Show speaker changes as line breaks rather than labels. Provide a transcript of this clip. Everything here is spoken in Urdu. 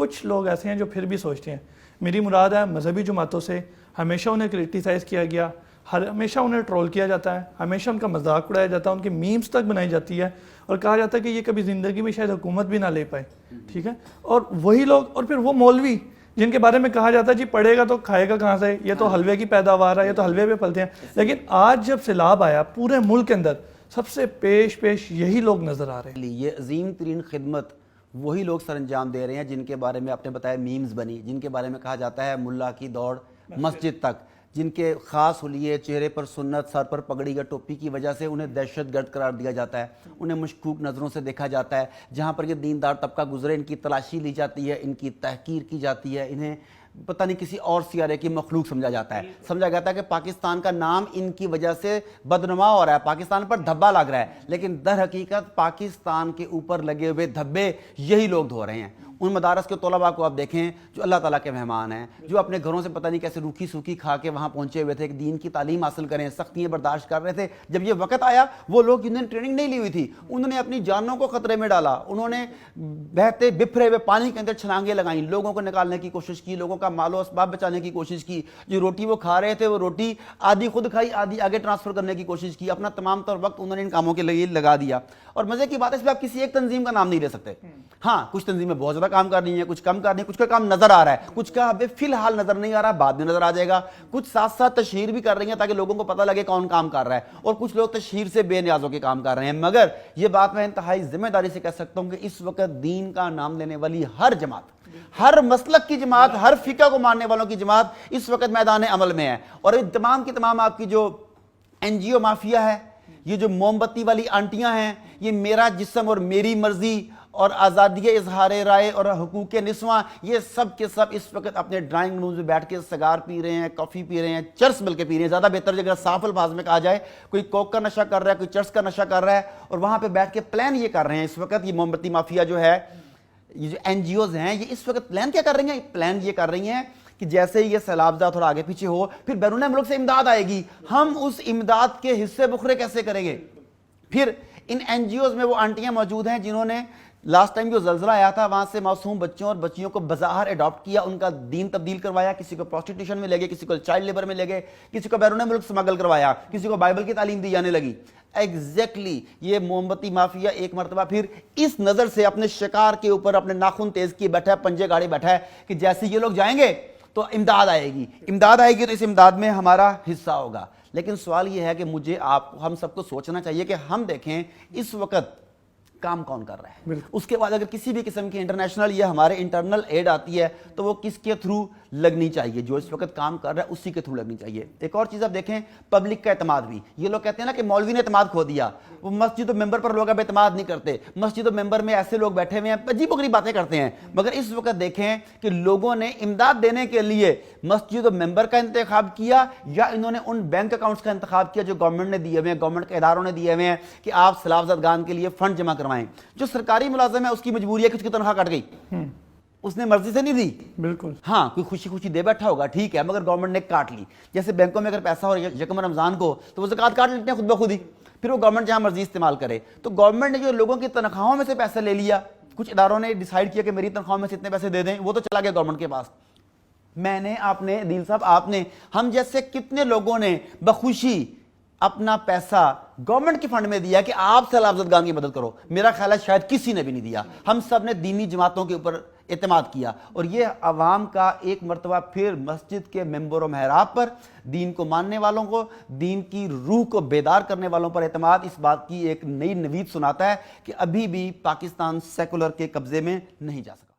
کچھ لوگ ایسے ہیں جو پھر بھی سوچتے ہیں. میری مراد ہے مذہبی جماعتوں سے ہمیشہ انہیں کرٹیسائز کیا گیا, ہمیشہ انہیں ٹرول کیا جاتا ہے, ہمیشہ ان کا مذاق اڑایا جاتا ہے, ان کی میمز تک بنائی جاتی ہے اور کہا جاتا ہے کہ یہ کبھی زندگی میں شاید حکومت بھی نہ لے پائے. ٹھیک ہے, اور وہی لوگ, اور پھر وہ مولوی جن کے بارے میں کہا جاتا ہے جی پڑھے گا تو کھائے گا کہاں سے, یہ تو حلوے کی پیداوار ہے, یہ تو حلوے پہ پلتے ہیں. لیکن آج جب سیلاب آیا پورے ملک کے اندر سب سے پیش یہی لوگ نظر آ رہے ہیں.
یہ عظیم ترین خدمت وہی لوگ سر انجام دے رہے ہیں جن کے بارے میں آپ نے بتایا میمز بنی, جن کے بارے میں کہا جاتا ہے ملا کی دوڑ مسجد تک, جن کے خاص حلیے, چہرے پر سنت, سر پر پگڑی یا ٹوپی کی وجہ سے انہیں دہشت گرد قرار دیا جاتا ہے, انہیں مشکوک نظروں سے دیکھا جاتا ہے. جہاں پر یہ دیندار طبقہ گزرے ان کی تلاشی لی جاتی ہے, ان کی تحقیر کی جاتی ہے, انہیں پتہ نہیں کسی اور سیارے کی مخلوق سمجھا جاتا ہے. سمجھا جاتا ہے کہ پاکستان کا نام ان کی وجہ سے بدنما ہو رہا ہے, پاکستان پر دھبا لگ رہا ہے, لیکن در حقیقت پاکستان کے اوپر لگے ہوئے دھبے یہی لوگ دھو رہے ہیں. ان مدارس کے طلباء کو آپ دیکھیں جو اللہ تعالیٰ کے مہمان ہیں, جو اپنے گھروں سے پتہ نہیں کیسے روکھی سوکھی کھا کے وہاں پہنچے ہوئے تھے کہ دین کی تعلیم حاصل کریں, سختیاں برداشت کر رہے تھے. جب یہ وقت آیا وہ لوگ جنہوں نے ٹریننگ نہیں لی ہوئی تھی انہوں نے اپنی جانوں کو خطرے میں ڈالا, انہوں نے بہتے بپھرے ہوئے پانی کے اندر چھلانگیں لگائیں, لوگوں کو نکالنے کی کوشش کی, لوگوں کا مال و اسباب بچانے کی کوشش کی. جو روٹی وہ کھا رہے تھے وہ روٹی آدھی خود کھائی, آدھی آگے ٹرانسفر کرنے کی کوشش کی. اپنا تمام تر وقت انہوں نے ان کاموں کے لیے لگا دیا. اور مزے کی بات ہے اس میں آپ کسی ایک تنظیم کا نام نہیں لے سکتے. ہاں کچھ تنظیمیں بہت زیادہ کام کر رہی ہیں, کچھ کم کر رہی ہیں, کچھ کا کام نظر آ رہا ہے, کچھ کا ابھی فی الحال نظر نہیں آ رہا, بعد میں نظر آ جائے گا. کچھ ساتھ ساتھ تشہیر بھی کر رہی ہیں تاکہ لوگوں کو پتہ لگے کون کام کر رہا ہے, اور کچھ لوگ تشہیر سے بے نیازوں کے کام کر رہے ہیں. مگر یہ بات میں انتہائی ذمہ داری سے کہہ سکتا ہوں کہ اس وقت دین کا نام لینے والی ہر جماعت, ہر مسلک کی جماعت, ہر فقہ کو ماننے والوں کی جماعت اس وقت میدان عمل میں ہے. اور تمام کی تمام آپ کی جو این جی او مافیا ہے, یہ جو موم بتی والی آنٹیاں ہیں, یہ میرا جسم اور میری مرضی اور آزادی اظہار رائے اور حقوق نسواں, یہ سب کے سب اس وقت اپنے ڈرائنگ رومز میں بیٹھ کے سگار پی رہے ہیں, کافی پی رہے ہیں, چرس بلکہ پی رہے ہیں. زیادہ بہتر اگر صاف الفاظ میں کہا جائے, کوئی کوک کا نشہ کر رہا ہے, کوئی چرس کا نشہ کر رہا ہے, اور وہاں پہ بیٹھ کے پلان یہ کر رہے ہیں اس وقت. یہ موم بتی مافیا جو ہے, یہ جو این جی اوز ہیں, یہ اس وقت پلان کیا کر رہی ہیں؟ پلان یہ کر رہی ہیں کہ جیسے یہ سیلاب زدہ تھوڑا آگے پیچھے ہو, پھر بیرون ملک سے امداد آئے گی, ہم اس امداد کے حصے بکھرے کیسے کریں گے. پھر ان این جی اوز میں وہ آنٹیاں موجود ہیں جنہوں نے لاسٹ ٹائم جو زلزلہ آیا تھا وہاں سے معصوم بچوں اور بچیوں کو بظاہر اڈاپٹ کیا, ان کا دین تبدیل کروایا, کسی کو پروسٹیٹیوشن میں لے گئے, کسی کو چائلڈ لیبر میں لے گئے, کسی کو بیرون ملک سمگل کروایا, کسی کو بائبل کی تعلیم دی جانے لگی. ایگزیکٹلی یہ موم بتی مافیا ایک مرتبہ پھر اس نظر سے اپنے شکار کے اوپر اپنے ناخن تیز کیے بیٹھا ہے, پنجے گاڑی بیٹھا ہے کہ جیسے یہ لوگ جائیں گے تو امداد آئے گی, امداد آئے گی تو اس امداد میں ہمارا حصہ ہوگا. لیکن سوال یہ ہے کہ مجھے آپ ہم سب کو سوچنا چاہیے کہ ہم دیکھیں اس وقت کام کون کر رہا ہے. اس کے بعد اگر کسی بھی قسم کی انٹرنیشنل یا ہمارے انٹرنل ایڈ آتی ہے تو وہ کس کے تھرو لگنی چاہیے؟ جو اس وقت کام کر رہا ہے اسی کے تھرو لگنی چاہیے. ایک اور چیز آپ دیکھیں, پبلک کا اعتماد بھی. یہ لوگ کہتے ہیں نا کہ مولوی نے اعتماد کھو دیا, وہ مسجد و ممبر پر لوگ اب اعتماد نہیں کرتے, مسجد و ممبر میں ایسے لوگ بیٹھے ہوئے ہیں عجیب و غریب باتیں کرتے ہیں. مگر اس وقت دیکھیں کہ لوگوں نے امداد دینے کے لیے مسجد و ممبر کا انتخاب کیا یا انہوں نے ان بینک اکاؤنٹس کا انتخاب کیا جو گورنمنٹ نے دیے ہوئے ہیں, گورنمنٹ کے اداروں نے دیے ہوئے ہیں کہ آپ سیلاب زدگان کے لیے فنڈ جمع کروائیں. جو سرکاری ملازم ہے اس کی مجبوری ہے کہ اس کی تنخواہ کٹ گئی, اس نے مرضی سے نہیں دی. بالکل ہاں کوئی خوشی خوشی دے بیٹھا ہوگا, ٹھیک ہے, مگر گورنمنٹ نے کاٹ لی. جیسے بینکوں میں اگر پیسہ ہو یکم رمضان کو تو وہ زکوٰۃ کاٹ لیتے ہیں خود بخود ہی, پھر وہ گورنمنٹ جہاں مرضی استعمال کرے. تو گورنمنٹ نے جو لوگوں کی تنخواہوں میں سے پیسے لے لیا, کچھ اداروں نے ڈیسائیڈ کیا کہ میری تنخواہوں میں سے اتنے پیسے دے دیں, وہ تو چلا گیا گورنمنٹ کے پاس. میں نے, آپ نے, دل صاحب آپ نے, ہم جیسے کتنے لوگوں نے بخوشی اپنا پیسہ گورنمنٹ کے فنڈ میں دیا کہ آپ سیلاب زدگان کی مدد کرو. میرا خیال ہے شاید کسی نے بھی نہیں دیا. ہم سب نے دینی جماعتوں کے اوپر اعتماد کیا, اور یہ عوام کا ایک مرتبہ پھر مسجد کے ممبر و محراب پر دین کو ماننے والوں کو, دین کی روح کو بیدار کرنے والوں پر اعتماد اس بات کی ایک نئی نوید سناتا ہے کہ ابھی بھی پاکستان سیکولر کے قبضے میں نہیں جا سکتا.